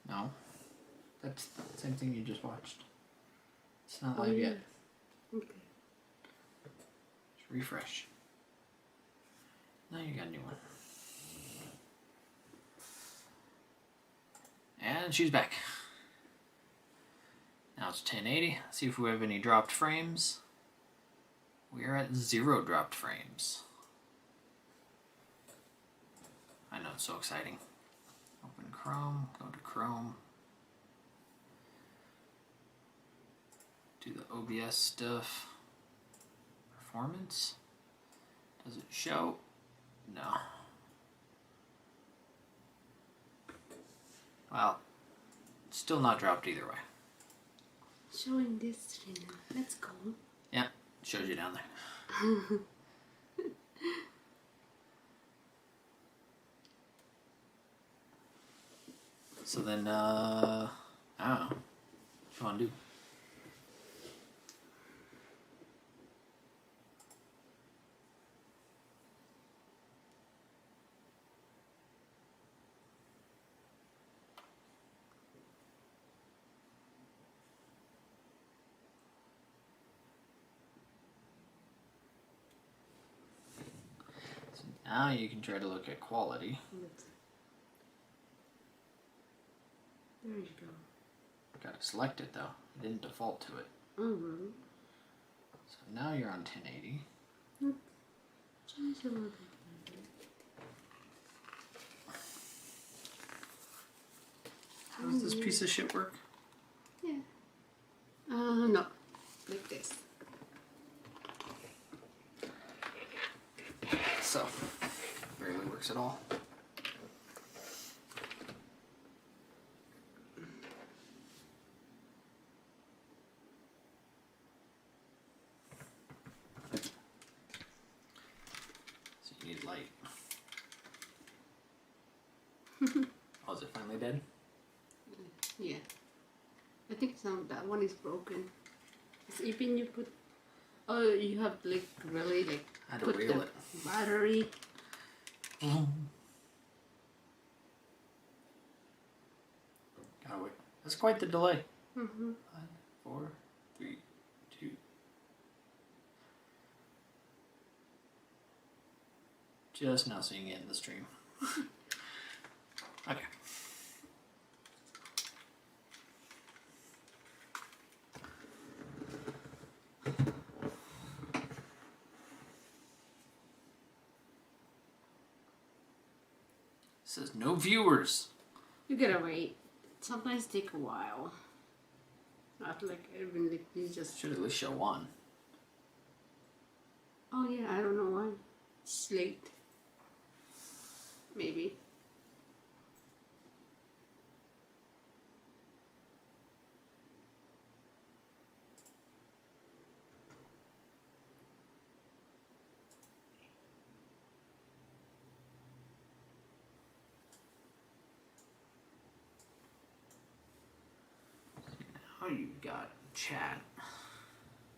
No. That's the same thing you just watched. It's not live yet. Okay. Just refresh. Now you got a new one. And she's back. Now it's 1080. See if we have any dropped frames. We are at 0 dropped frames. I know, it's so exciting. Open Chrome, go to Chrome. Do the OBS stuff. Performance. Does it show? No. Well, still not dropped either way. Showing this right now. Let's go. Yeah, it shows you down there. So then, I don't know. What do you want to do? So now you can try to look at quality. There you go. Gotta select it though. It didn't default to it. Mm-hmm. So now you're on 1080. Change a little bit. How does this piece of shit work? Yeah. No. Like this. So, barely works at all. So you need light. Oh, is it finally dead? Yeah. I think that one is broken. It's even you put. Oh, you have like really like. I had to put reel the it. battery. Gotta wait. That's quite the delay. 5, 4, 3, 2. Just now seeing it in the stream. Okay. It says no viewers. You gotta wait. Sometimes take a while. Not like even like you just. Should at least show one. Oh yeah, I don't know why. It's late. Maybe. Now you've got chat.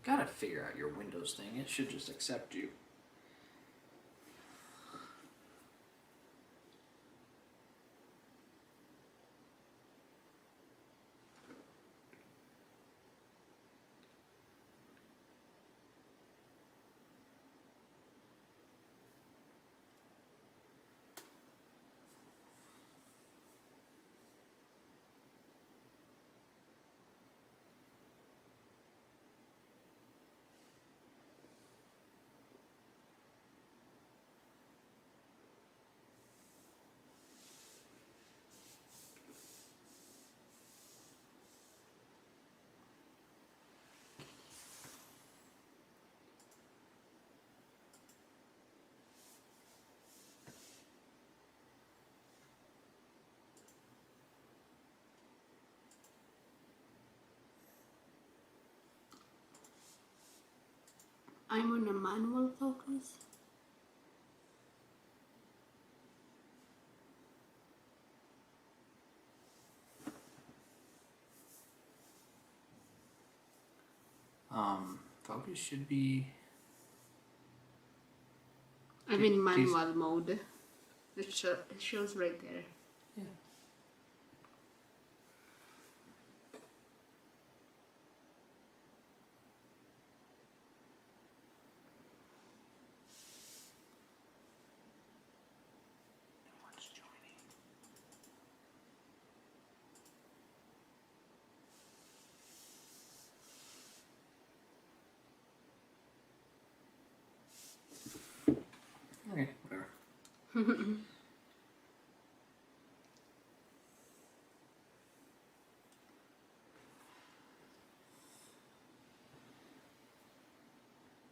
Gotta figure out your Windows thing. It should just accept you. I'm on a manual focus. Focus should be. I'm in manual mode. It shows right there. Yeah.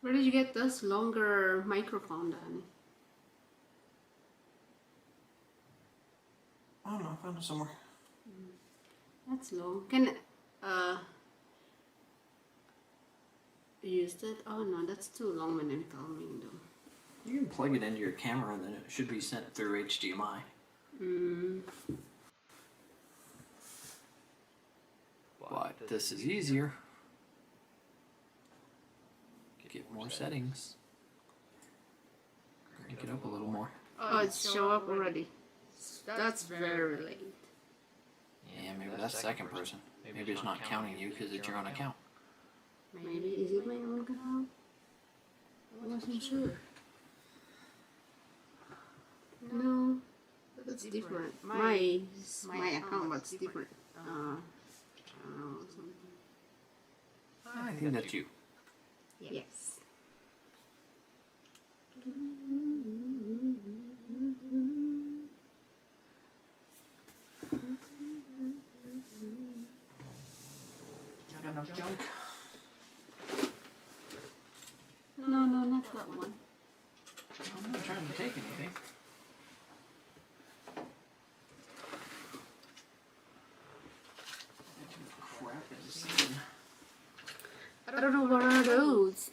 Where did you get this longer microphone, Danny? I don't know, I found it somewhere. That's long. Can use that? Oh no, that's too long when I'm filming though. You can plug it into your camera and then it should be sent through HDMI. But this is easier. Get more settings. Crank it up a little more. Oh, it's show up already. That's very late. Yeah, maybe that's second person. Maybe it's not counting you because it's your own account. Maybe is it my own account? I wasn't sure. No, that's different. My account was different. I don't know, something. I think that's you. Yes. Got enough junk? No, not that one. I'm not trying to take anything. Crap in the scene. I don't know what are those.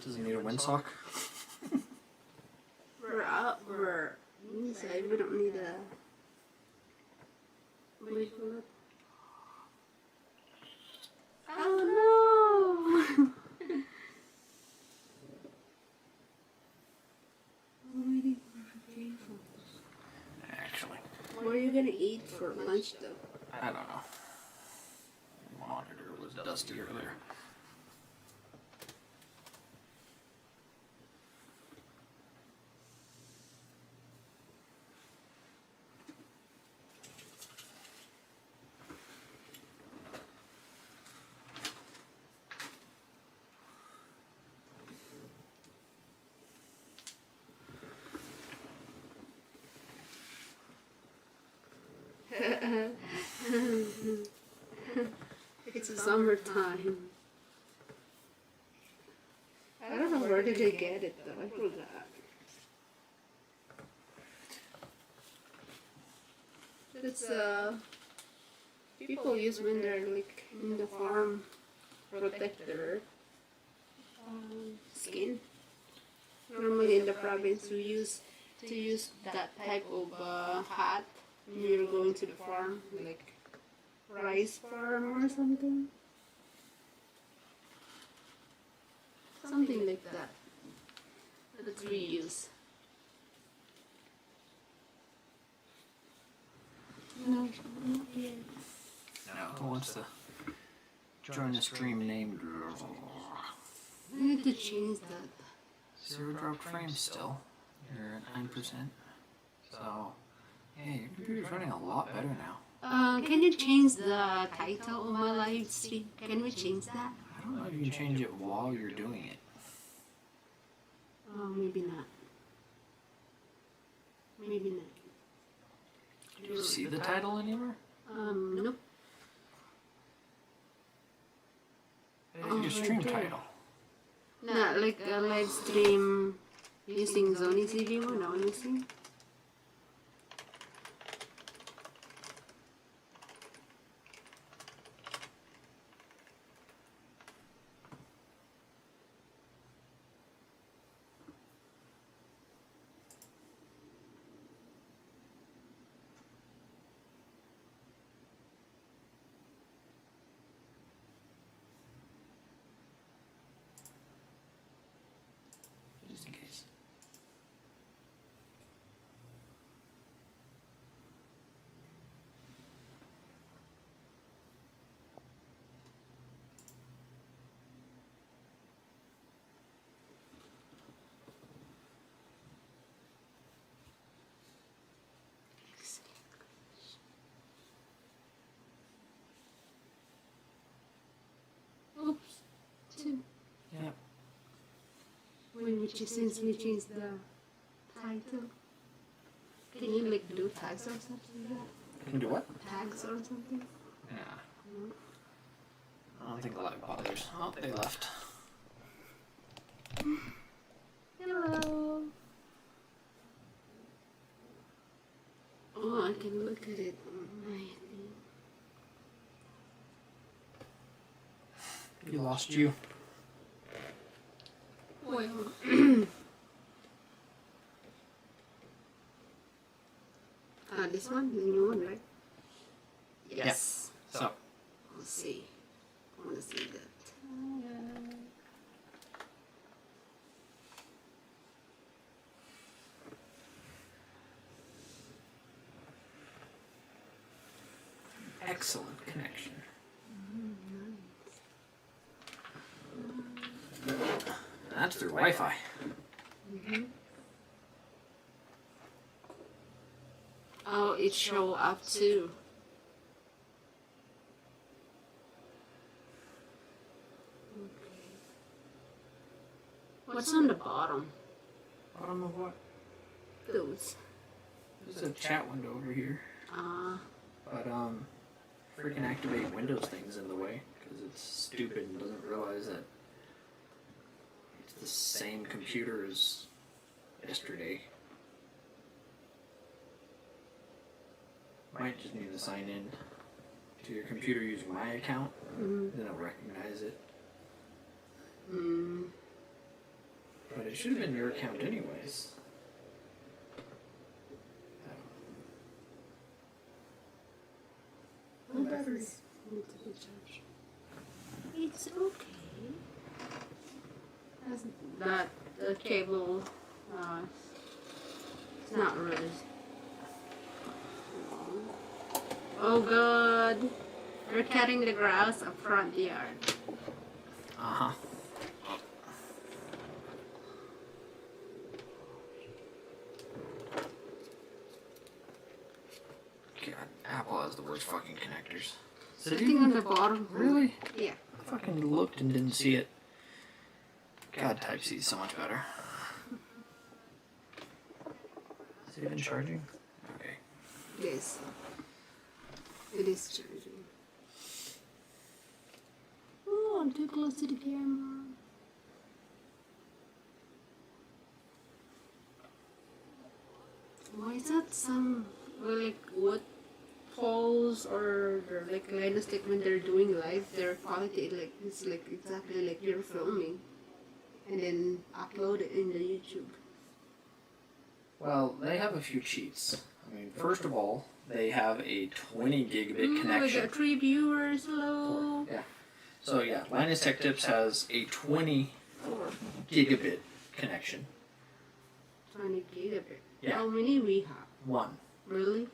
Does it need a windsock? We're inside. We don't need a. What do you call it? Oh no! I'm waiting for a Actually, What are you gonna eat for lunch though? I don't know. The monitor was dusty earlier. It's a summertime. I don't know where did they get it though. I forgot. It's people use when they're like in the farm, protect their skin. Normally in the province we use that type of hat when you're going to the farm, like rice farm or something. Something like that. That we use. No, not yet. Now, who wants to join a stream named I need to change that. Zero dropped frames still? You're at 9%. So, yeah, your computer's running a lot better now. Can you change the title of my live stream? Can we change that? I don't know if you can change it while you're doing it. Oh, maybe not. Maybe not. Do you see the title anywhere? Nope. It's your stream title. Not like a live stream using Sony zv-1. No, let me see. Just in case. since we changed the title, can you like do tags or something? You can do what? Tags or something? Yeah. I don't think live bothers. Oh, they left. Hello. Oh, I can look at it on my thing. You lost you. Well, this one, the new one, right? Yes. Yeah. So, Let's see. I want to see that. excellent connection. That's through Wi-Fi. Oh, it show up too. What's on the bottom? Bottom of what? Those. There's a chat window over here. But freaking activate Windows things in the way because it's stupid and doesn't realize that it's the same computer as yesterday. Might just need to sign in to your computer using my account, then it'll recognize it. But it should have been your account anyways. Oh, batteries need to be charged. It's okay. That the cable, it's not really. Oh God, they're cutting the grass up front the yard. Uh-huh. God, Apple has the worst fucking connectors. Sitting on the bottom. Really? Yeah. I fucking looked and didn't see it. God, Type-C is so much better. Is it even charging? Okay. Yes. It is charging. Oh, I'm too close to the camera. Why is that some like wood poles or like line of stick when they're doing live? Their quality like it's like exactly like you're filming, and then upload it in the YouTube. Well, they have a few cheats. I mean, first of all, they have a 20 gigabit connection. We got 3 viewers. Hello. Yeah. So yeah, Linus Tech Tips has a 20 gigabit connection. 20 gigabit. Yeah. How many we have? 1. Really?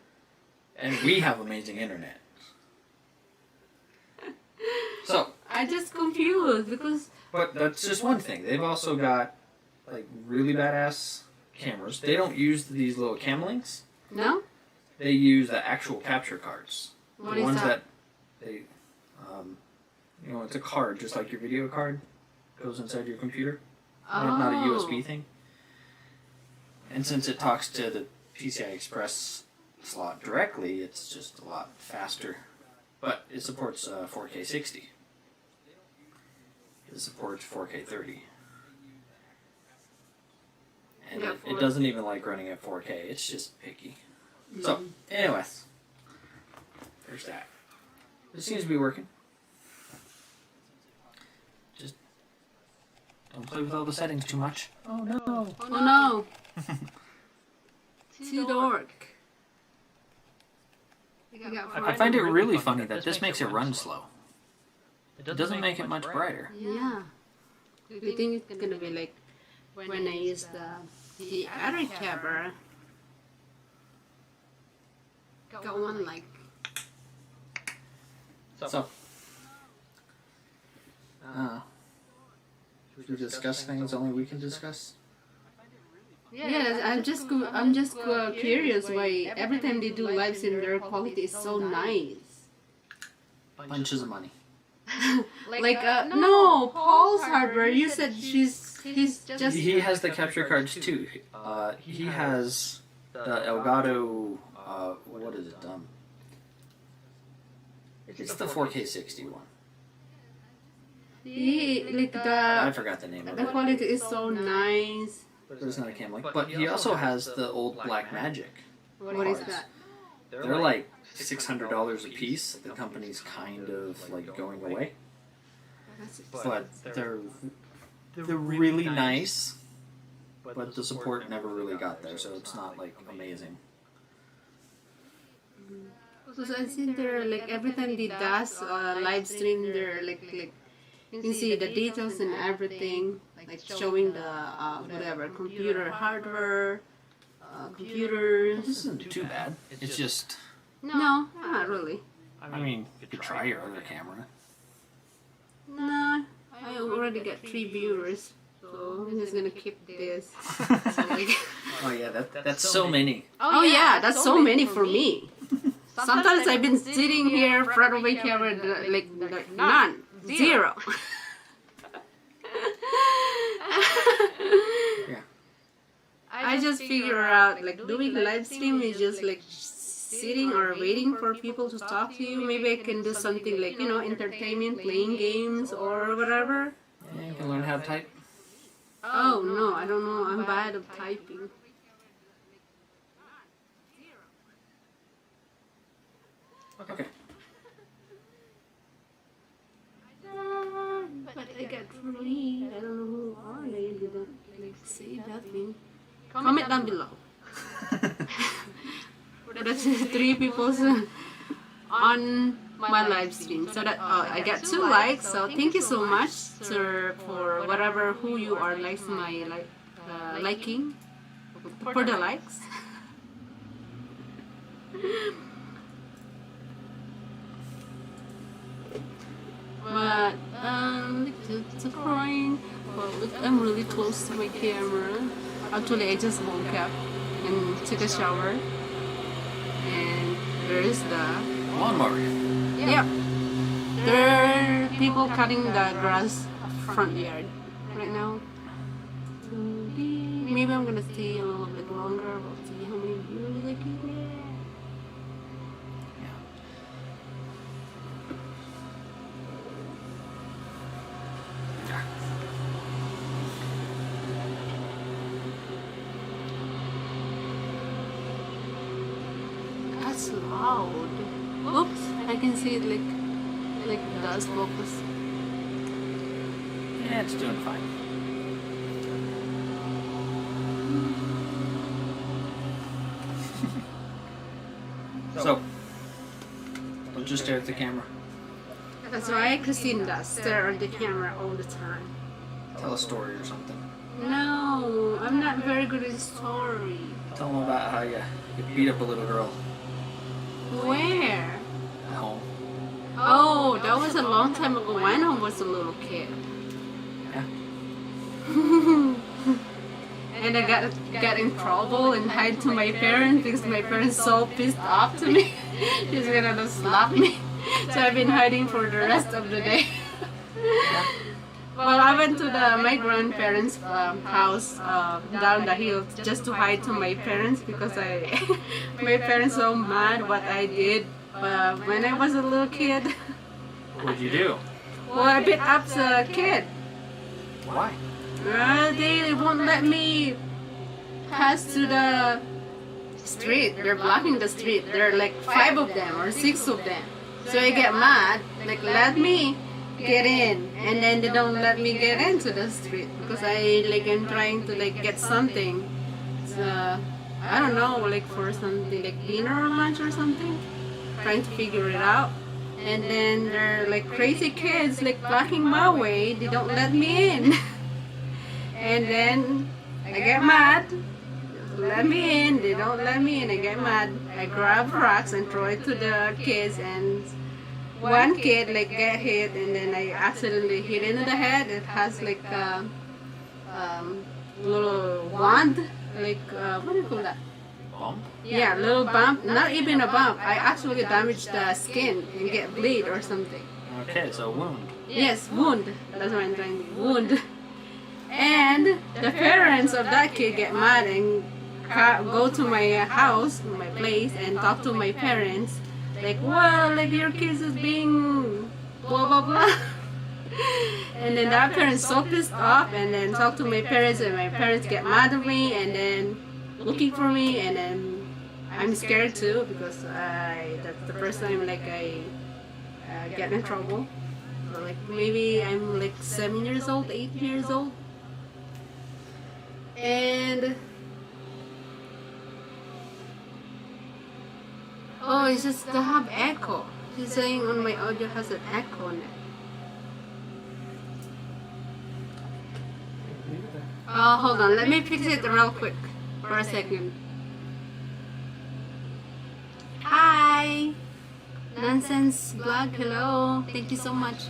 And we have amazing internet. So. I just confused because. But that's just one thing. They've also got like really badass cameras. They don't use these little camlinks. No. They use the actual capture cards. What the is ones that? They, you know, it's a card, just like your video card goes inside your computer. Oh. Not a USB thing. And since it talks to the PCI Express slot directly, it's just a lot faster. But it supports 4K 60. It supports 4K 30. And it doesn't even like running at 4K. It's just picky. So, anyways. There's that. It seems to be working. Just don't play with all the settings too much. Oh no. Oh no. Too dark. I find it really funny that this makes it run slow. It doesn't make it much brighter. Yeah. Do you think it's gonna be like when I use the other camera? Go on like. So. Should we discuss things only we can discuss? Yes, I'm just curious why every time they do lives in their quality is so nice. Bunches of money. No, Paul's hardware. You said she's He's just He has the capture cards too. He has the Elgato. What is it? It's the 4K 60 one. he like I the forgot the name of the it. quality is so nice. But it's not a camlink. But he also has the old Black Magic. What is that? They're like $600 a piece. The company's kind of like going away. But they're really nice. But the support never really got there, so it's not like amazing. So I see there like every time they does live stream, they're like you can see the details and everything, like showing the whatever computer hardware, computers. This isn't too bad. It's just, No, not really. I mean, you could try your other camera. No, I already got 3 viewers, so I'm just gonna keep this. So, like, Oh yeah, that's so many. oh yeah, that's so many for me. Sometimes I've been sitting here in front of my camera like none, 0. Yeah. I just figure out like doing live stream is just like sitting or waiting for people to talk to you. Maybe I can do something like, entertainment, playing games or whatever. Yeah, you can learn how to type. Oh no, I don't know. I'm bad at typing. Okay. But I got 3. I don't know who are they. Didn't like say that thing. Comment down below. That's 3 people on my live stream. So that I got 2 likes. So thank you so much, sir, for whatever who you are likes my liking for the likes. But it's crying. Well, look, I'm really close to my camera. Actually, I just woke up and took a shower. And there's the Lawnmower. yep. There are people cutting the grass front yard right now. Maybe I'm gonna stay a little bit longer. We'll see how many views I can get. That's loud. Oops, I can see it like dust focus. Yeah, it's doing fine. So, don't just stare at the camera. That's why Christine does stare at the camera all the time. Tell a story or something. No, I'm not very good at story. Tell them about how you beat up a little girl Where? at home. Oh, that was a long time ago when I was a little kid. Yeah. And I got in trouble and hide to my parents because my parents so pissed off to me. He's gonna just slap me. So I've been hiding for the rest of the day. Well, I went to my grandparents' house down the hill just to hide to my parents because my parents so mad what I did when I was a little kid. What'd you do? Well, I beat up the kid. Why? They won't let me pass to the street. They're blocking the street. There are like 5 of them or 6 of them. So I get mad, like let me get in, and then they don't let me get into the street because I'm trying to get something. So I don't know, like for something like dinner or lunch or something. Trying to figure it out. And then there are like crazy kids like blocking my way. They don't let me in. And then I get mad. Let me in. They don't let me in. I get mad. I grab rocks and throw it to the kids, and one kid get hit, and then I accidentally hit it in the head. It has like a little wand, what do you call that? Bump? Yeah, little bump. Not even a bump. I actually damaged the skin and get bleed or something. Okay, so wound. Yes, wound. That's what I'm trying to wound. And the parents of that kid get mad and go to my house, my place, and talk to my parents. Like, well, like your kids is being blah blah blah. And then that parent's so pissed off, and then talk to my parents, and my parents get mad at me, and then looking for me, and then I'm scared too because that's the first time like I get in trouble. So, like maybe I'm like 7 years old, 8 years old, and oh, it's just to have echo. She's saying on my audio has an echo on it. Hold on, let me fix it real quick for a second. Hi! Nonsense Blog, hello. Thank you so much.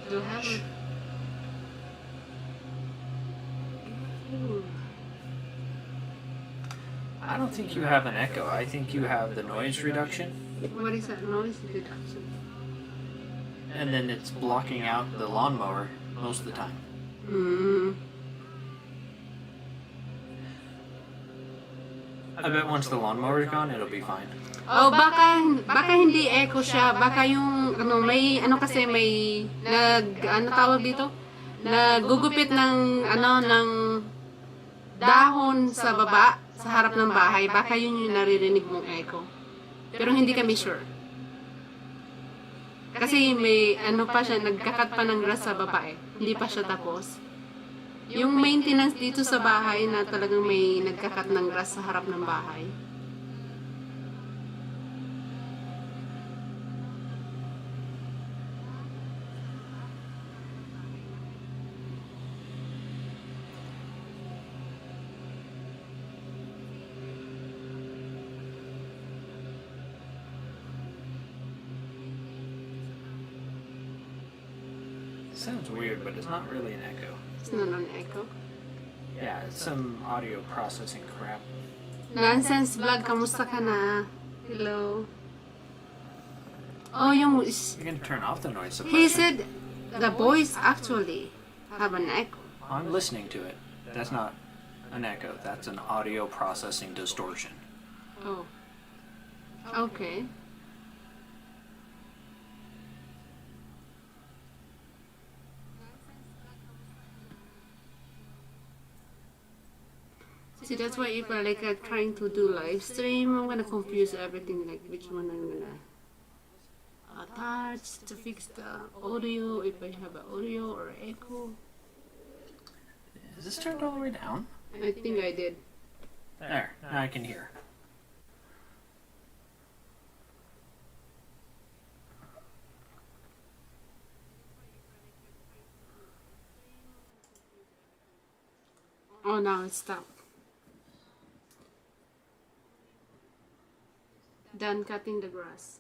Do have it. I don't think you have an echo. I think you have the noise reduction. What is that noise reduction? And then it's blocking out the lawnmower most of the time. I bet once the lawnmower's gone, it'll be fine. Oh, baka hindi echo siya. Baka yung ano may ano kasi may ano tawag dito? Nagugupit ng ng dahon sa baba sa harap ng bahay. Baka yun yung naririnig mong echo. Pero hindi kami sure. Kasi may ano pa siya, nagkakat pa ng grass sa baba eh. Hindi pa siya tapos. Yung maintenance dito sa bahay na talagang may nagkakat ng grass sa harap ng bahay. Sounds weird, but it's not really an echo. It's not an echo. Yeah, it's some audio processing crap. Nonsense Vlog, kamusta ka na? Hello. Oh, yung... You can turn off the noise suppression. He said the voice actually have an echo. I'm listening to it. That's not an echo. That's an audio processing distortion. Oh. Okay. See, that's why if I like trying to do live stream, I'm gonna confuse everything, like which one I'm gonna attach to fix the audio, if I have an audio or echo. Is this turned all the way down? I think I did. There, now I can hear. Oh, now it stopped. Done cutting the grass.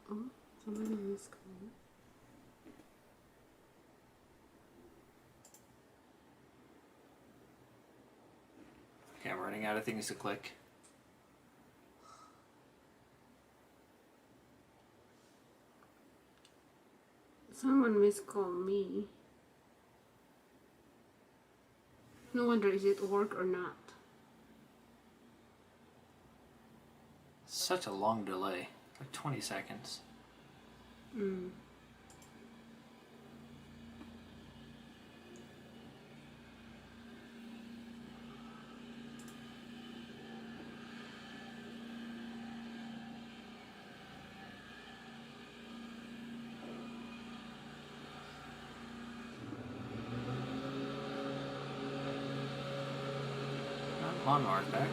Oh, somebody is calling. Okay, I'm running out of things to click. Someone miscalled me. No wonder, is it work or not? Such a long delay, like 20 seconds. Lawnmower's back.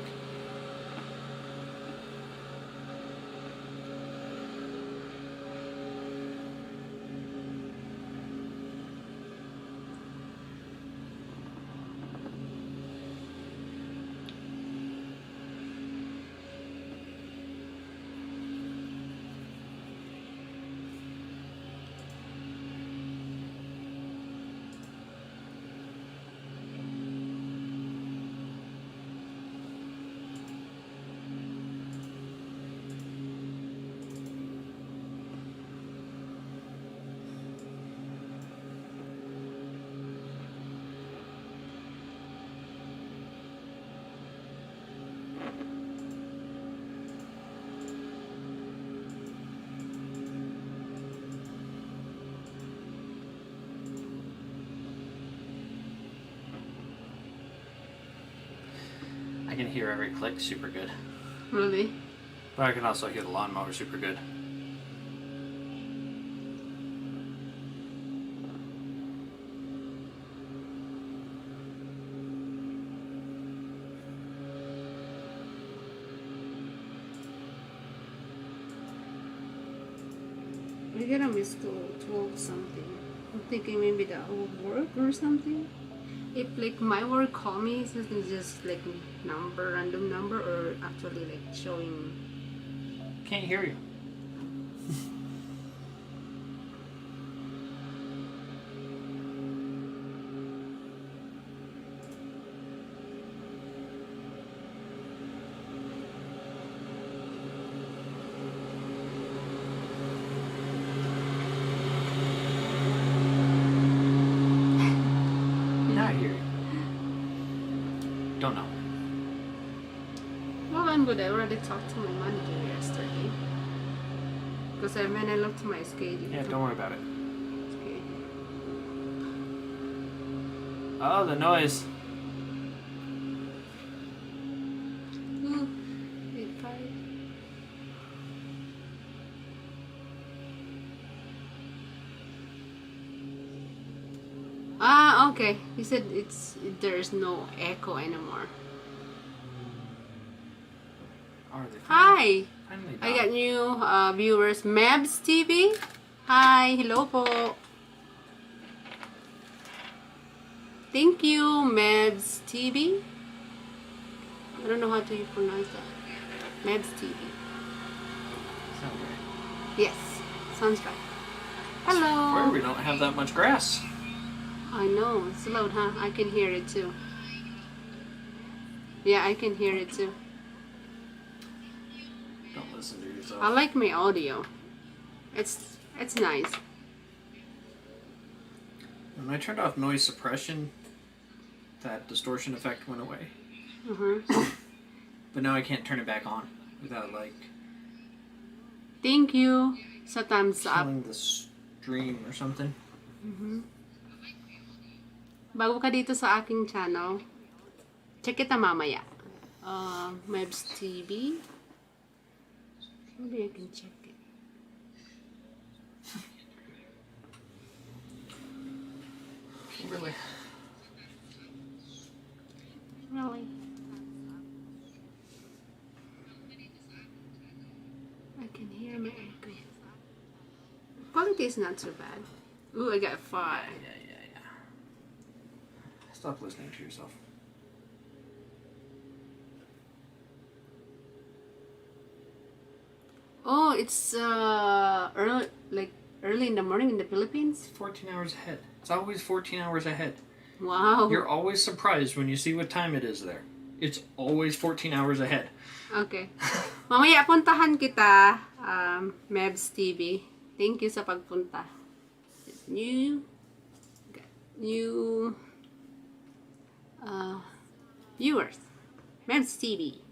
can hear every click super good. Really? But I can also hear the lawnmower super good. I get a missed call, 12 something. I'm thinking maybe that will work or something. If like my work call me, so it's just like number, random number, or actually like showing. Can't hear you. Not hear you. Don't know. Well, I'm good. I already talked to my manager yesterday. Because when I looked to my schedule. Yeah, don't worry about it. Okay. Oh, the noise. Ooh, 8-5. Ah, okay. He said there's no echo anymore. Are they Hi! finally I done? got new viewers. Mebs TV. Hi, hello po. Thank you, Mebs TV. I don't know how to pronounce that. Mebs TV. Sound right. Yes, sounds right. Where Hello. we don't have that much grass. I know, it's loud, huh? I can hear it too. Yeah, I can hear it too. Don't listen to yourself. I like my audio. It's nice. When I turned off noise suppression, that distortion effect went away. But now I can't turn it back on without like Thank you sa thumbs up. killing the stream or something. Bago ka dito sa aking channel, check kita mamaya. Mebs TV. Maybe I can check it. Really? Really? I can hear my echo. Quality is not so bad. Ooh, I got 5. Yeah. Stop listening to yourself. Oh, it's early in the morning in the Philippines. 14 hours ahead. It's always 14 hours ahead. Wow. You're always surprised when you see what time it is there. It's always 14 hours ahead. Okay. Mamaya puntahan kita, Mebs TV. Thank you sa pagpunta. New viewers. Mebs TV.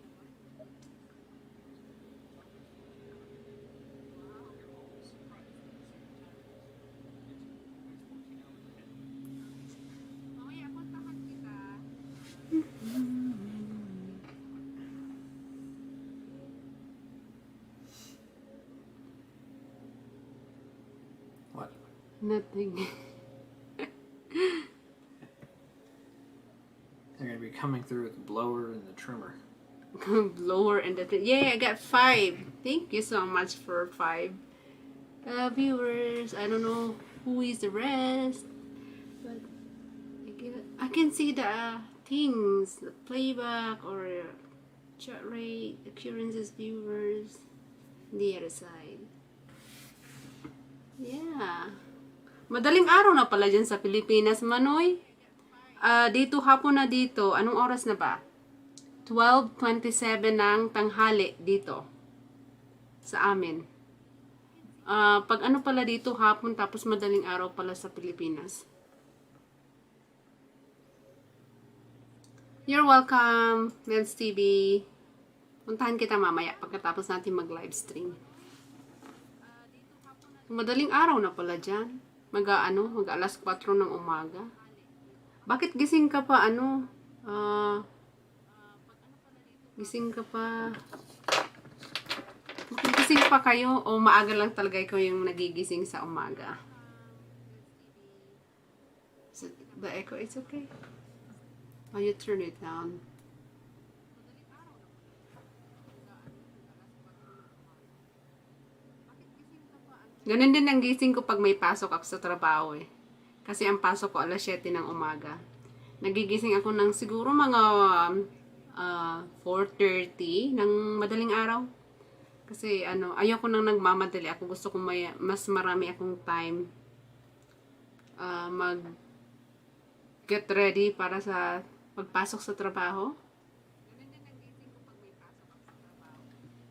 What? Nothing. They're going to be coming through with the blower and the trimmer. Blower and the yeah, I got 5. Thank you so much for 5 viewers. I don't know who is the rest, but I can see the things, the playback or chat rate, occurrences, viewers, the other side. Yeah. Madaling araw na pala dyan sa Pilipinas, Manoy. Dito hapon na dito. Anong oras na ba? 12:27 ng tanghali dito. Sa amin. Pag ano pala dito hapon tapos madaling araw pala sa Pilipinas. You're welcome, Mebs TV. Puntahan kita mamaya pagkatapos natin mag-live stream. Madaling araw na pala dyan. Mag alas 4 ng umaga. Bakit gising ka pa, Gising ka pa. Gising pa kayo o maaga lang talaga ikaw yung nagigising sa umaga? So, the echo, it's okay. Oh, you turn it down. Ganun din ang gising ko pag may pasok ako sa trabaho eh. Kasi ang pasok ko alas 7 ng umaga. Nagigising ako ng siguro mga 4:30 ng madaling araw. Kasi ayoko nang nagmamadali. Ako gusto kong mas marami akong time mag get ready para sa pagpasok sa trabaho.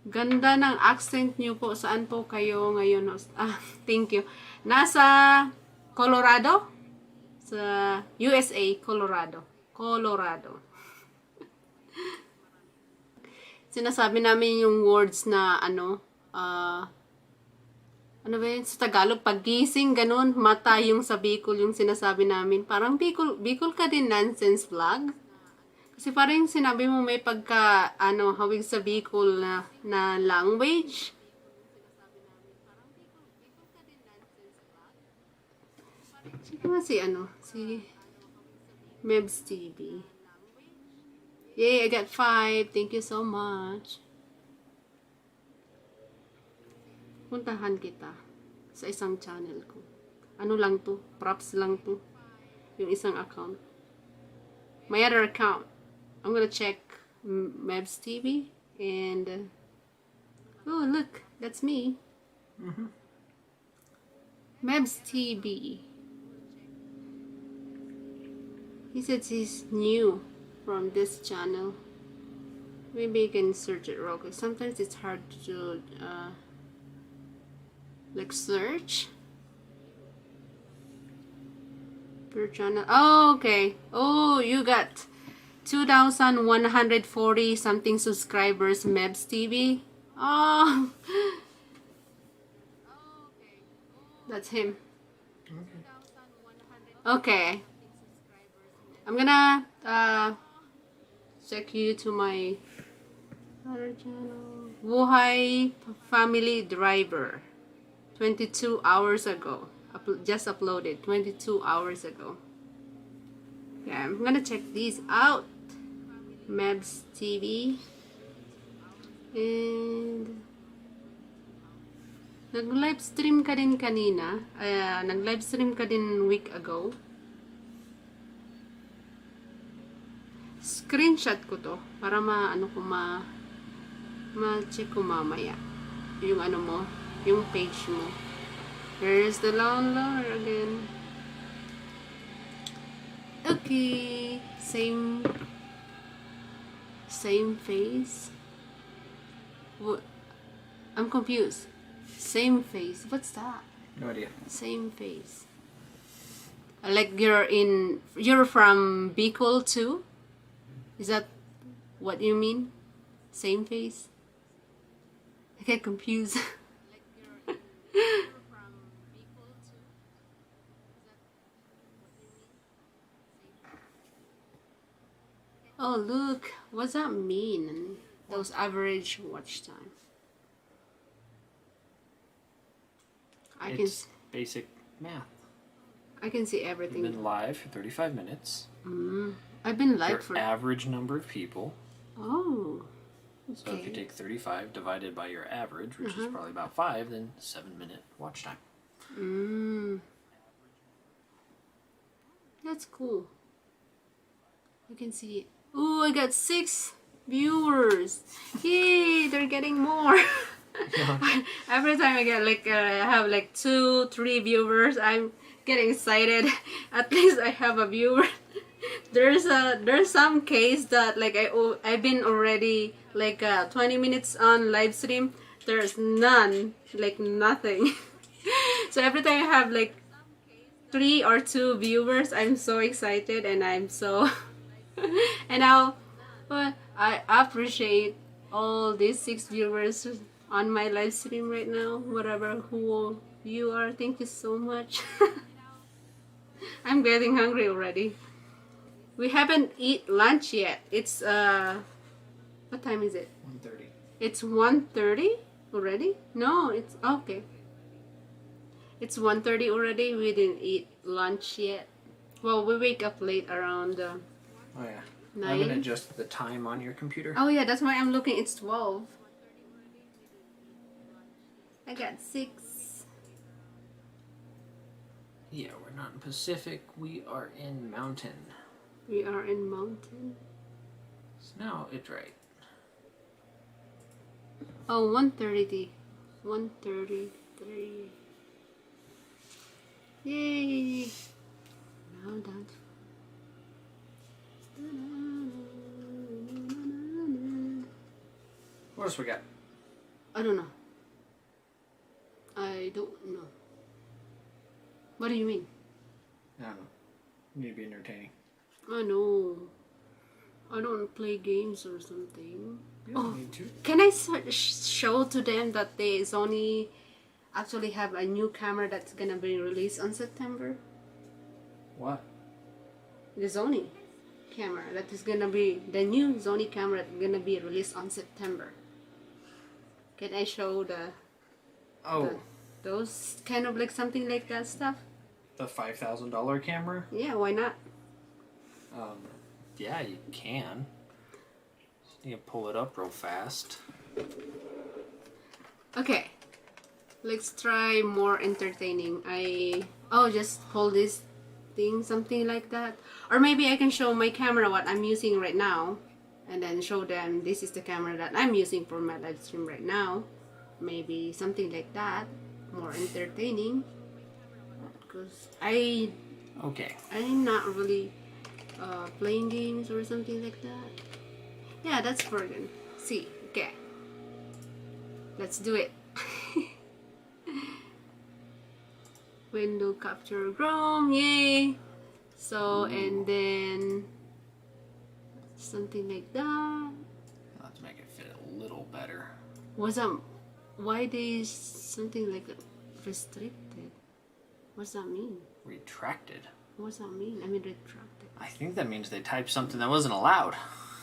Ganda ng accent niyo po. Saan po kayo ngayon? Thank you. Nasa Colorado? Sa USA, Colorado. Sinasabi namin yung words na ano ba yun? Sa Tagalog, paggising, ganun, mata yung sa Bicol yung sinasabi namin. Parang Bicol ka din nonsense vlog. Kasi parang sinabi mo may pagka, hawig sa Bicol na language. Sige nga si Mebs TV. Yay, I got 5. Thank you so much. Puntahan kita sa isang channel ko. Ano lang to? Props lang to. Yung isang account. My other account. I'm gonna check Mebs TV and oh look, that's me. Mebs TV. He says he's new from this channel. Maybe you can search it real quick. Sometimes it's hard to like search per channel. Oh, okay. Oh, you got 2,140 something subscribers, Mebs TV. Oh, that's him. Okay. I'm gonna check you to my other channel. Wuhay Family Driver. 22 hours ago. Just uploaded 22 hours ago. Yeah, I'm gonna check these out. Mebs TV. And nag-live stream ka din kanina. Nag-live stream ka din week ago. Screenshot ko to para ma-check ko mamaya. Yung mo, yung page mo. There's the loner again. Okay, same face. What? I'm confused. Same face. What's that? No idea. Same face. Like you're from Bicol too? Is that what you mean? Same face? I get confused. Oh, look. What's that mean? Those average watch time. It's basic math. I can see everything. You've been live for 35 minutes. I've been live Your for... average number of people. Oh. Okay. So if you take 35 divided by your average, which is probably about 5, then 7-minute watch time. That's cool. You can see it. Oh, I got 6 viewers. Yay, they're getting more. Every time I get I have 2-3 viewers, I'm getting excited. At least I have a viewer. There's some case that I've been already 20 minutes on live stream. There's none, nothing. So every time I have 3 or 2 viewers, I'm so excited and I'm so and I appreciate all these 6 viewers on my live stream right now. Whatever who you are, thank you so much. I'm getting hungry already. We haven't eat lunch yet. It's What time is it? 1:30. It's 1:30 already? No, it's okay. It's 1:30 already. We didn't eat lunch yet. Well, we wake up late around Oh yeah. 9. I haven't adjusted the time on your computer. Oh yeah, that's why I'm looking. It's 12. I got 6. Yeah, we're not in Pacific. We are in Mountain. We are in Mountain. So now it's right. Oh, 1:30. 1:33. Yay! Now that's. What else we got? I don't know. I don't know. What do you mean? I don't know. Need to be entertaining. I know. I don't play games or something. You don't need to. Can I show to them that they Sony actually have a new camera that's gonna be released on September? What? The Sony camera that is gonna be the new Sony camera that's gonna be released on September. Can I show Oh, those kind of like something like that stuff? the $5,000 camera? Yeah, why not? Yeah, you can. Just need to pull it up real fast. Okay, let's try more entertaining. Just hold this thing, something like that. Or maybe I can show my camera what I'm using right now, and then show them this is the camera that I'm using for my live stream right now. Maybe something like that, more entertaining. Because I'm not really playing games or something like that. Yeah, that's Bergen. See, okay. Let's do it. Window capture Chrome, yay! So, and then something like that. Let's make it fit a little better. Why they something like restricted? What's that mean? Retracted. What's that mean? I mean retracted. I think that means they typed something that wasn't allowed.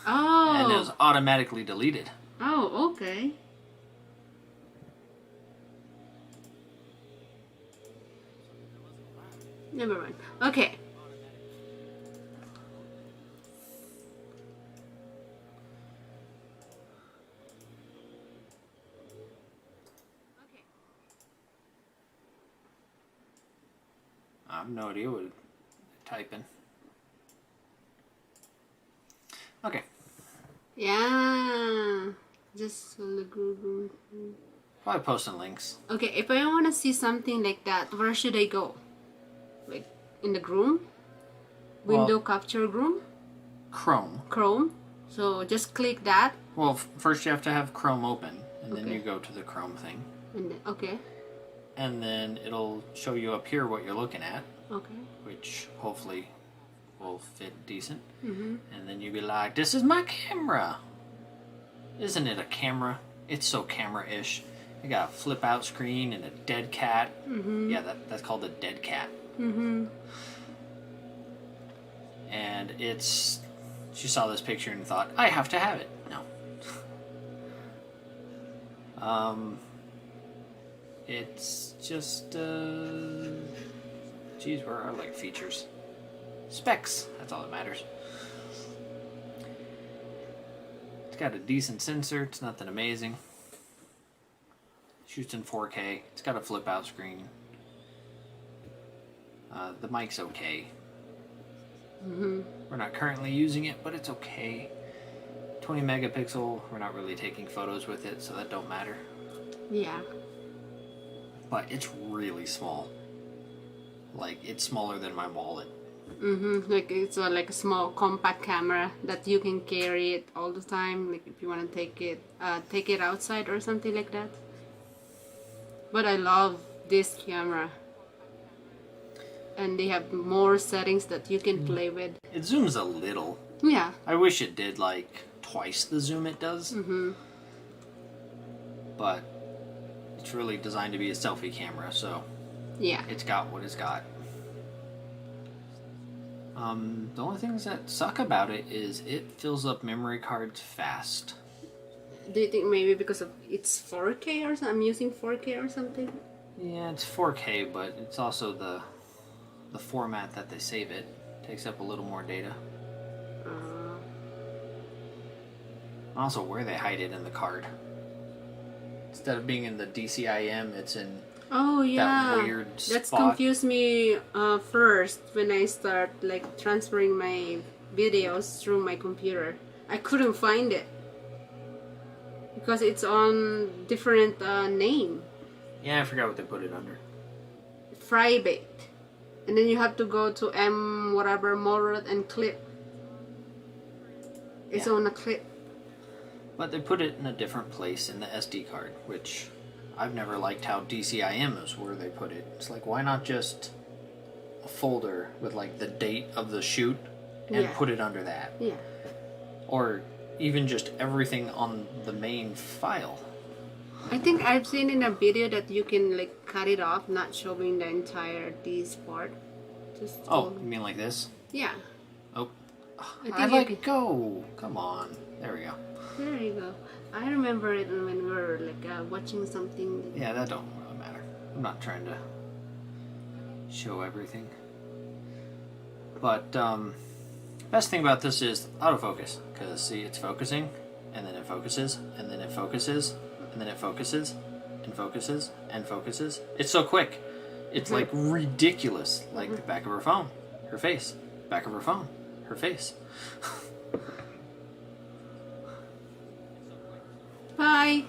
Oh. And it was automatically deleted. Oh, okay. Never mind. Okay. I have no idea what they're typing. Okay. Yeah. Just Probably posting links. okay, if I want to see something like that, where should I go? Like in the Chrome? Window capture Chrome? Chrome. Chrome. So just click that. Well, first you have to have Chrome open, and then Okay. you go to the Chrome thing. And then, okay. And then it'll show you up here what you're looking at, Okay. which hopefully will fit decent. Mm-hmm. And then you'll be like, this is my camera. Isn't it a camera? It's so camera-ish. You got a flip-out screen and a dead cat. Mm-hmm. Yeah, that's called a dead cat. Mm-hmm. And she saw this picture and thought, I have to have it. No. It's just, geez, where are like features? Specs, that's all that matters. It's got a decent sensor, it's nothing amazing. Shoots in 4K, it's got a flip out screen. The mic's okay. Mm-hmm. We're not currently using it, but it's okay. 20 megapixel, we're not really taking photos with it, so that don't matter. Yeah. But it's really small. Like, it's smaller than my wallet. Mm-hmm. Like it's like a small compact camera that you can carry it all the time. Like if you want to take it outside or something like that. But I love this camera. And they have more settings that you can play with. It zooms a little. Yeah. I wish it did like twice the zoom it does. Mm-hmm. But it's really designed to be a selfie camera, so Yeah. it's got what it's got. The only things that suck about it is it fills up memory cards fast. Do you think maybe because of it's 4K or something? I'm using 4K or something? Yeah, it's 4K, but it's also the format that they save it. Takes up a little more data. Also, where they hide it in the card. Instead of being in the DCIM, it's in that weird spot. That's confused me first when I start like transferring my videos through my computer. I couldn't find it because it's on different name. Yeah, I forgot what they put it under. Private, and then you have to go to M whatever mode and clip. It's on a clip. But they put it in a different place in the SD card, which I've never liked how DCIM is where they put it. It's like, why not just a folder with like the date of the shoot and put it under that? Yeah. Or even just everything on the main file. I think I've seen in a video that you can like cut it off, not showing the entire this part. Just you mean like this? Yeah. Oh, I let it go. Come on. There we go. There you go. I remember it when we were like watching something. Yeah, that don't really matter. I'm not trying to show everything. But best thing about this is autofocus, because see, it's focusing, and then it focuses, and then it focuses, and then it focuses, and focuses, and focuses. It's so quick. It's like ridiculous. Like the back of her phone, her face, back of her phone, her face. Bye.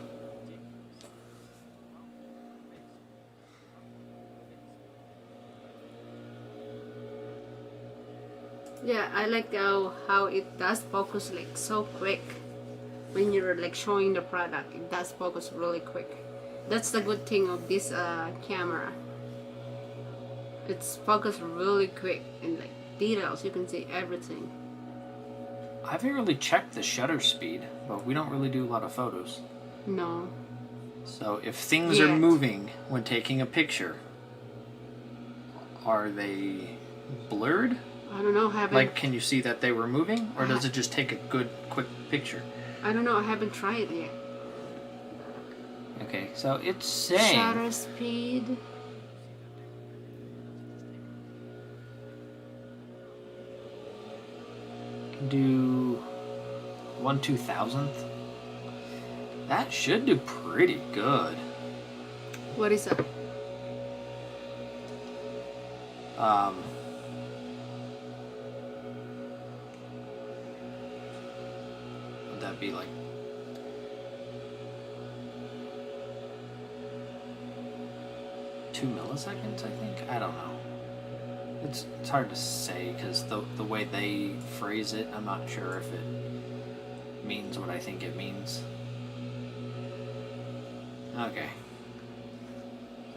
Yeah, I like how it does focus like so quick. When you're like showing the product, it does focus really quick. That's the good thing of this camera. It's focused really quick and like details, you can see everything. I haven't really checked the shutter speed, but we don't really do a lot of photos. No. So if things are moving when taking a picture, are they blurred? I don't know. Like, can you see that they were moving, or does it just take a good, quick picture? I don't know. I haven't tried it yet. Okay, so it's saying shutter speed. Do 1/2000th. That should do pretty good. What is that? Would that be like 2 milliseconds? I think. I don't know. It's hard to say because the way they phrase it, I'm not sure if it means what I think it means. Okay.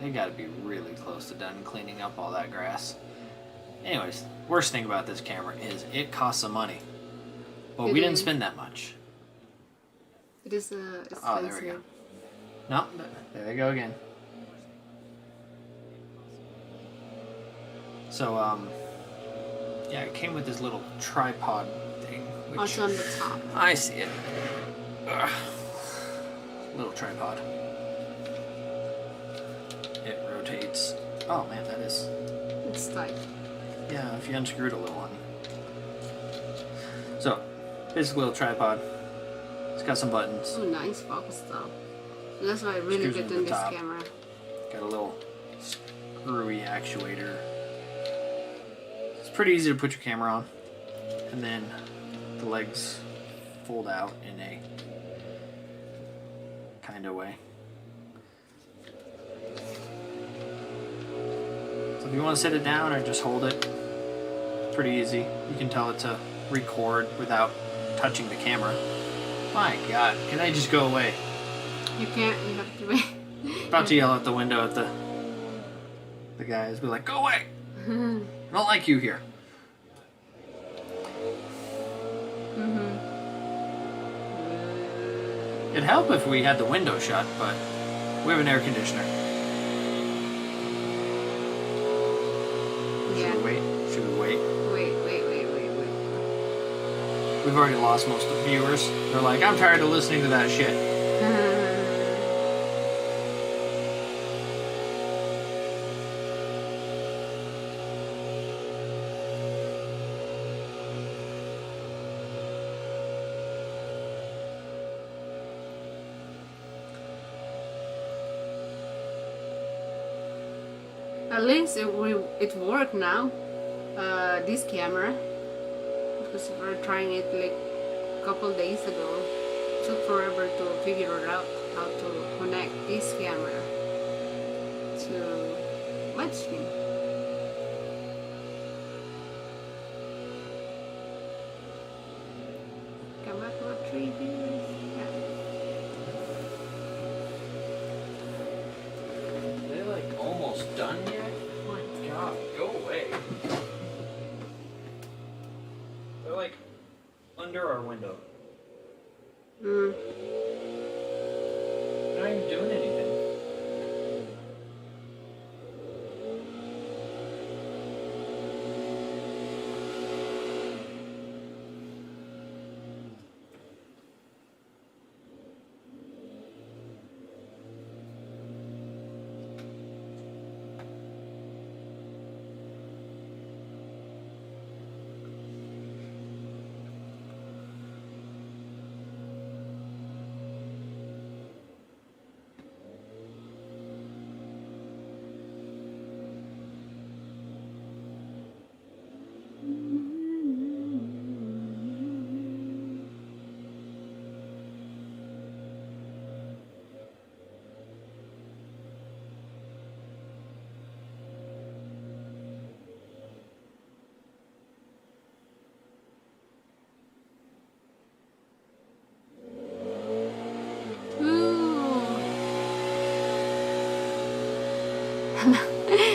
They gotta be really close to done cleaning up all that grass. Anyways, worst thing about this camera is it costs some money. But we didn't spend that much. It is expensive. Oh, there we go. No, there they go again. So, yeah, it came with this little tripod thing. Which also on the top. I see it. Ugh. Little tripod. It rotates. Oh man, that is... It's tight. Yeah, if you unscrewed a little on. So, basically a little tripod. It's got some buttons. Oh, nice focus though. That's why I really good in this camera. Got a little screwy actuator. It's pretty easy to put your camera on. And then the legs fold out in a kind of way. So if you want to sit it down or just hold it, it's pretty easy. You can tell it to record without touching the camera. My God, can I just go away? You can't, you have to wait. About to yell out the window at the guys, be like, go away! I don't like you here. It'd help if we had the window shut, but we have an air conditioner. Yeah. Should we wait? Should we wait? Wait. We've already lost most of the viewers. They're like, I'm tired of listening to that shit. At least it worked now. This camera, because we were trying it like a couple days ago. It took forever to figure out how to connect this camera to widescreen. Come back to 3D. Yeah. Are they like almost done yet? Oh my god, go away. They're like under our window. They're not even doing anything.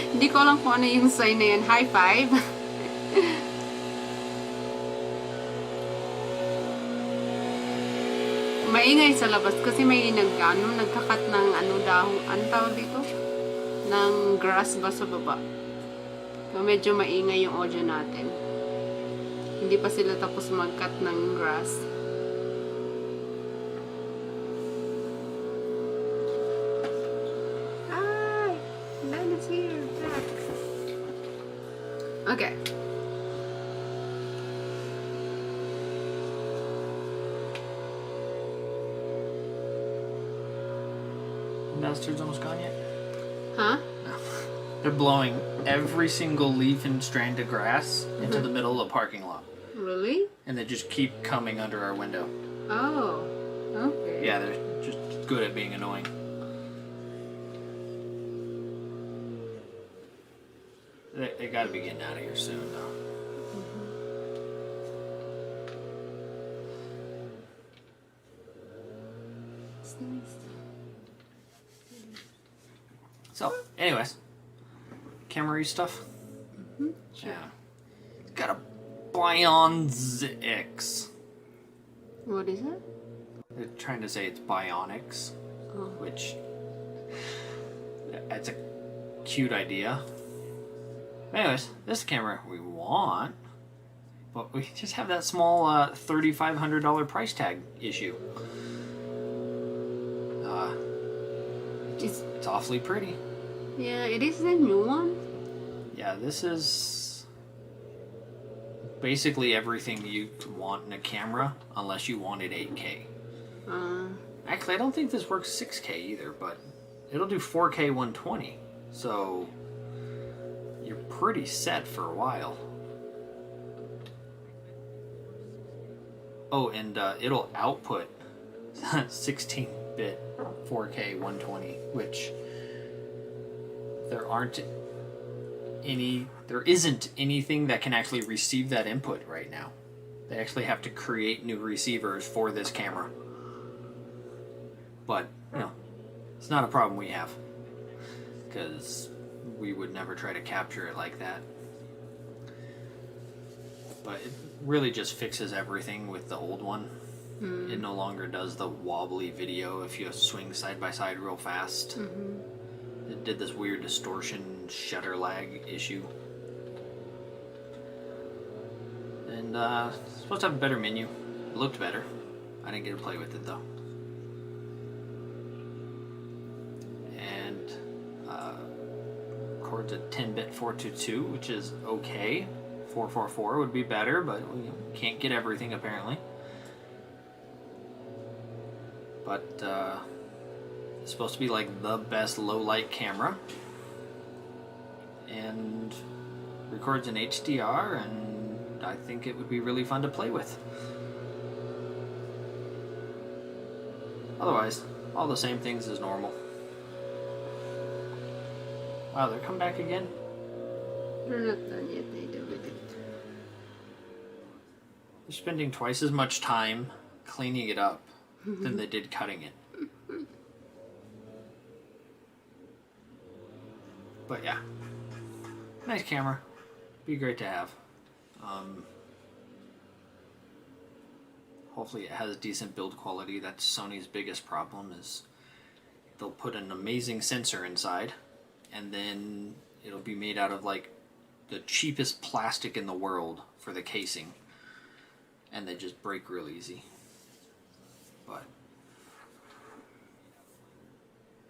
Hindi ko alam kung ano yung sign na yun. High five. Maingay sa labas kasi may nagkakat ng dahon, ano tawag dito? Ng grass ba sa baba. So medyo maingay yung audio natin. Hindi pa sila tapos mag-cut ng grass. Okay. Bastards almost gone yet? Huh? No. They're blowing every single leaf and strand of grass into the middle of the parking lot. Really? And they just keep coming under our window. Oh. Okay. Yeah, they're just good at being annoying. They gotta be getting out of here soon, though. So, anyways, camera stuff. Sure. Yeah, got a Bionics. What is it? They're trying to say it's Bionics, which it's a cute idea. Anyways, this camera we want, but we just have that small $3,500 price tag issue. It's awfully pretty. Yeah, it is the new one. Yeah, this is basically everything you want in a camera, unless you wanted 8K. Actually, I don't think this works 6K either, but it'll do 4K 120. So you're pretty set for a while. Oh, and it'll output 16-bit 4K 120, which there isn't anything that can actually receive that input right now. They actually have to create new receivers for this camera. But, you know, it's not a problem we have, because we would never try to capture it like that. But it really just fixes everything with the old one. It no longer does the wobbly video if you swing side by side real fast. It did this weird distortion shutter lag issue. And it's supposed to have a better menu. It looked better. I didn't get to play with it though. It's a 10-bit 422, which is okay. 444 would be better, but we can't get everything apparently. But it's supposed to be like the best low light camera, and records in HDR, and I think it would be really fun to play with. Otherwise, all the same things as normal. Wow, they're coming back again? They're not done yet, they do with it. They're spending twice as much time cleaning it up than they did cutting it. But yeah, nice camera. Be great to have. Hopefully it has decent build quality. That's Sony's biggest problem, is they'll put an amazing sensor inside and then it'll be made out of like the cheapest plastic in the world for the casing, and they just break real easy. But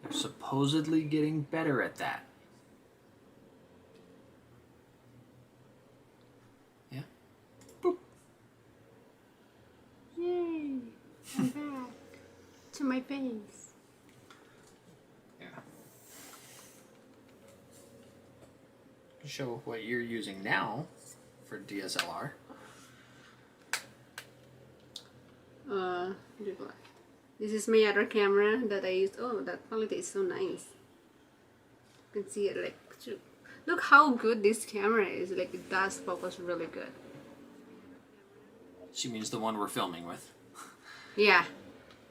they're supposedly getting better at that. Yeah. Boop. Yay! I'm back to my face. Yeah. Show what you're using now for DSLR. This is my other camera that I used. Oh, that quality is so nice. You can see it like, look how good this camera is. Like, it does focus really good. She means the one we're filming with. Yeah,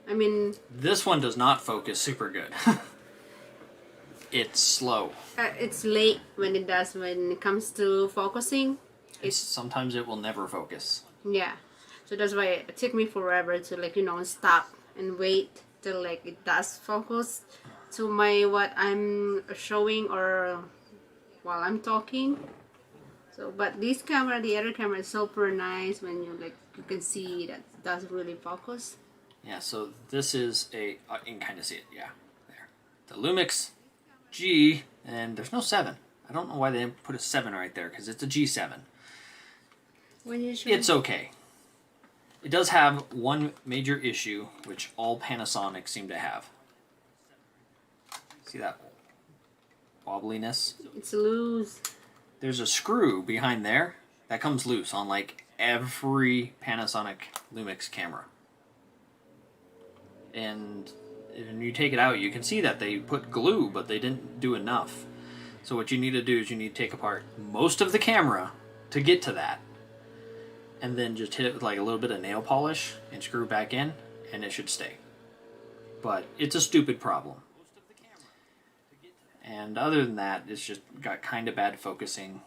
I mean, this one does not focus super good. It's slow. it's late when it does, when it comes to focusing. Sometimes it will never focus. Yeah, so that's why it took me forever to, like, you know, stop and wait till like it does focus to my what I'm showing or while I'm talking. So, but this camera, the other camera, is super nice when you you can see that it does really focus. Yeah, so this is a, you can kind of see it, yeah, there. The Lumix G, and there's no 7. I don't know why they didn't put a 7 right there, because it's a G7. When you show It's okay. It does have one major issue, which all Panasonic seem to have. See that wobbliness? it's loose. There's a screw behind there that comes loose on like every Panasonic Lumix camera. And when you take it out, you can see that they put glue, but they didn't do enough. So what you need to do is you need to take apart most of the camera to get to that. And then just hit it with like a little bit of nail polish and screw it back in, and it should stay. But it's a stupid problem. And other than that, it's just got kind of bad focusing.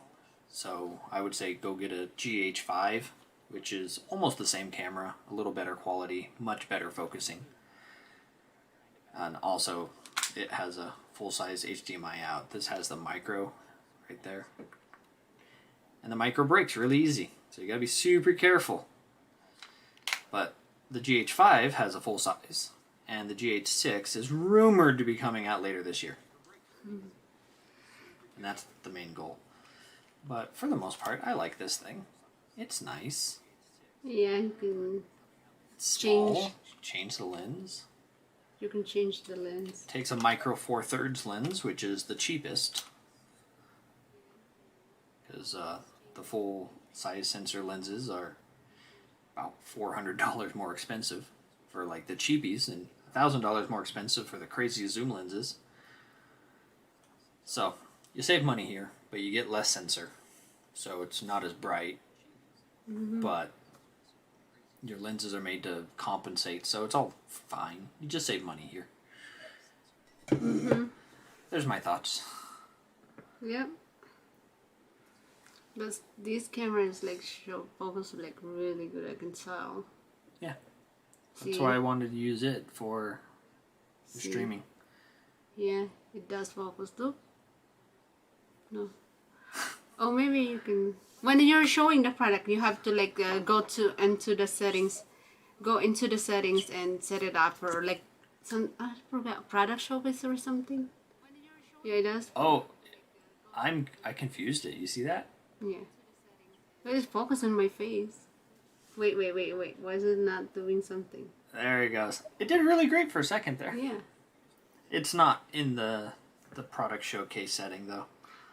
So I would say go get a GH5, which is almost the same camera, a little better quality, much better focusing. And also, it has a full-size HDMI out. This has the micro right there. And the micro breaks really easy, so you gotta be super careful. But the GH5 has a full size, and the GH6 is rumored to be coming out later this year. And that's the main goal. But for the most part, I like this thing. It's nice. Yeah, you can It's small. Change the lens. You can change the lens. Takes a micro 4/3 lens, which is the cheapest. Because the full size sensor lenses are about $400 more expensive for like the cheapies, and $1,000 more expensive for the crazy zoom lenses. So you save money here, but you get less sensor, so it's not as bright. But your lenses are made to compensate, so it's all fine. You just save money here. There's my thoughts. Yep. But this camera is like focus like really good, I can tell. Yeah. See? That's why I wanted to use it for streaming. Yeah, it does focus. Look. No. Oh, maybe you can. When you're showing the product, you have to like go into the settings, and set it up for like some I forgot product showcase or something. Yeah, it does. Oh, I confused it. You see that? Yeah. But it's focused on my face. Wait. Why is it not doing something? There it goes. It did really great for a second there. Yeah. It's not in the product showcase setting though.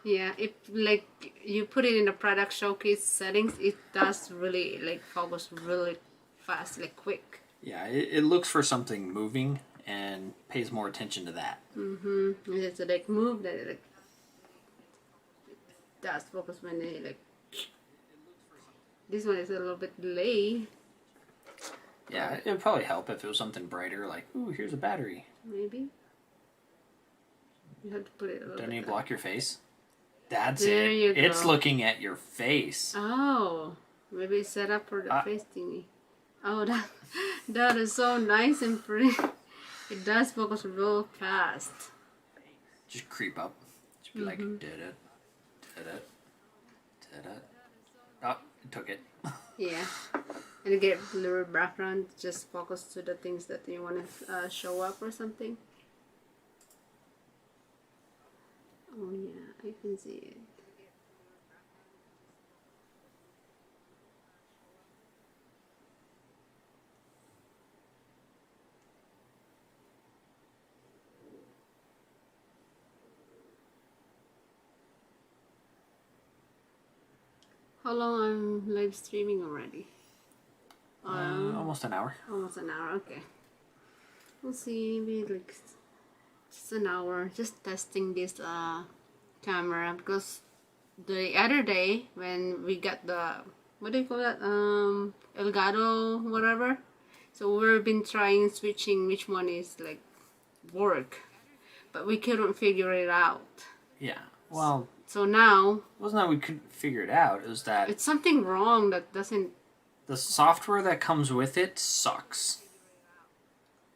Yeah, if like you put it in the product showcase settings, it does really like focus really fast, like quick. Yeah, it looks for something moving and pays more attention to that. Mm-hmm. And it's like move that it like does focus when they like. This one is a little bit delayed. Yeah, it would probably help if it was something brighter, like, ooh, here's a battery. Maybe. You have to put it a little Doesn't bit. it block your face? That's there it. You it's go. looking at your face. Oh, maybe it's set up for the face thingy. Oh, that is so nice and pretty. It does focus real fast. Just creep up. Just be like, did it. Oh, it took it. Yeah. And you get blur background, just focus to the things that you want to show up or something. Oh yeah, I can see it. How long I'm live streaming already? Almost an hour. Almost an hour, okay. We'll see, maybe like just an hour, just testing this camera, because the other day when we got the, what do you call that, Elgato whatever, so we've been trying switching which one is like work, but we couldn't figure it out. Yeah, well, so now it wasn't that we couldn't figure it out, it was that it's something wrong that doesn't, the software that comes with it sucks.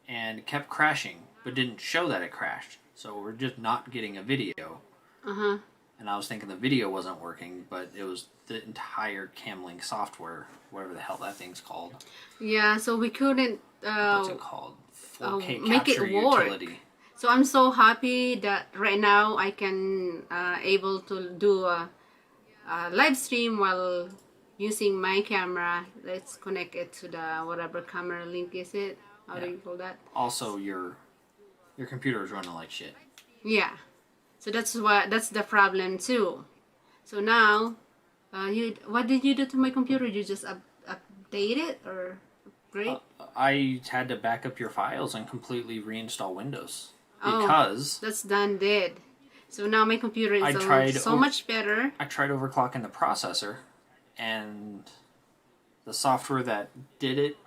And it kept crashing, but didn't show that it crashed. So we're just not getting a video. uh-huh. And I was thinking the video wasn't working, but it was the entire camlink software, whatever the hell that thing's called. Yeah, so we couldn't What's it called? 4K make capture it work. utility. So I'm so happy that right now I can able to do a live stream while using my camera. Let's connect it to the whatever camera link is it. How do you call that? Also, your computer is running like shit. Yeah. So that's the problem too. So now, what did you do to my computer? You just update it or upgrade? I had to back up your files and completely reinstall Windows. Oh, Because that's done dead. So now my computer is so much better. I tried overclocking the processor, and the software that did it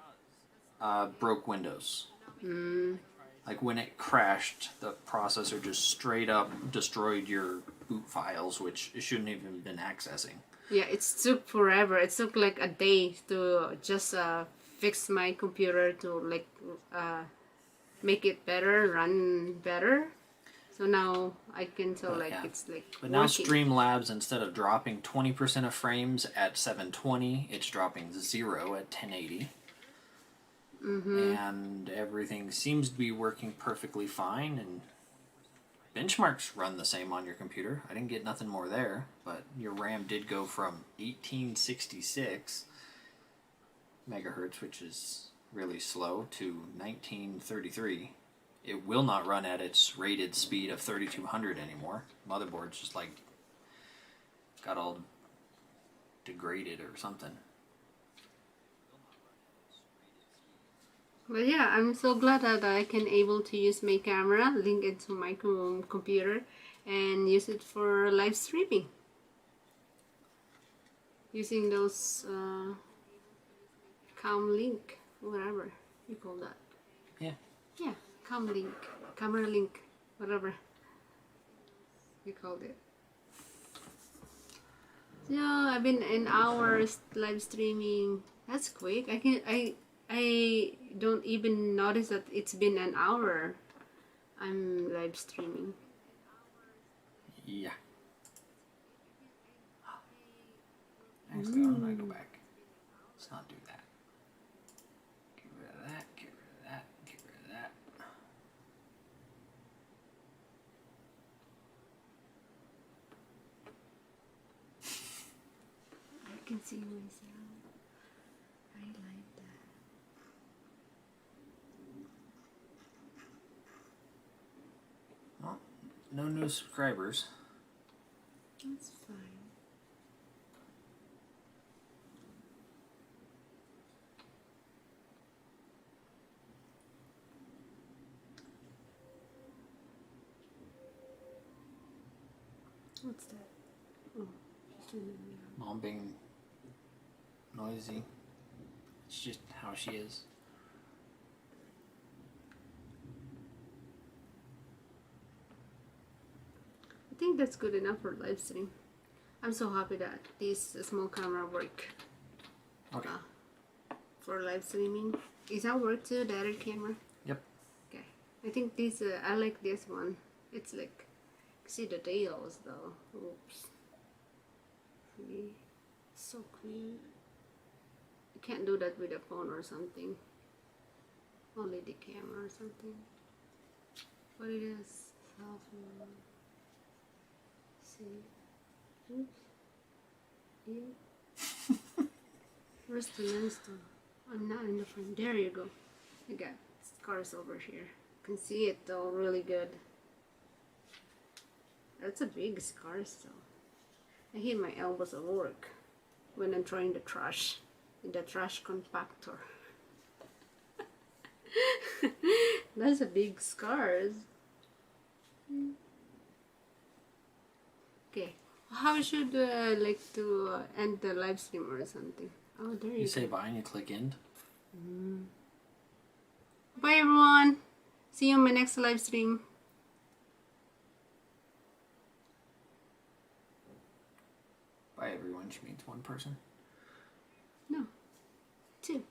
broke Windows. Like when it crashed, the processor just straight up destroyed your boot files, which it shouldn't even been accessing. Yeah, it took forever. It took like a day to just fix my computer to like make it better, run better. So now I can tell it's like But working. now Streamlabs, instead of dropping 20% of frames at 720, it's dropping 0 at 1080. And everything seems to be working perfectly fine, and benchmarks run the same on your computer. I didn't get nothing more there, but your RAM did go from 1866 megahertz, which is really slow, to 1933. It will not run at its rated speed of 3200 anymore. Motherboard's just like got all degraded or something. But yeah, I'm so glad that I can able to use my camera, link it to my computer, and use it for live streaming. Using those camlink, whatever you call that. Yeah. Yeah, camlink, camera link, whatever you called it. Yeah, I've been an hours live streaming. That's quick. I don't even notice that it's been an hour. I'm live streaming. Yeah. Actually, I'm gonna go back. Let's not do that. Get rid of that, get rid of that, get rid of that. can see myself. I like that. Well, no new subscribers. That's fine. What's that? Oh, she's doing it now. Mom being noisy. It's just how she is. I think that's good enough for live stream. I'm so happy that this small camera work Okay. for live streaming. Is that work too, the other camera? Yep. Okay. I think this, I like this one. It's like, see the tails though. Oops. See? So clear. You can't do that with a phone or something. Only the camera or something. But it is helpful. See? Oops. Yeah. Where's the lens though? I'm not in the frame. There you go. I got scars over here. You can see it though really good. That's a big scars though. I hit my elbows at work when I'm throwing the trash in the trash compactor. That's a big scars. Okay, how should like to end the live stream or something? Oh, there you You go. say bye and you click end. Bye everyone. See you in my next live stream. Bye everyone. She means one person. No, two.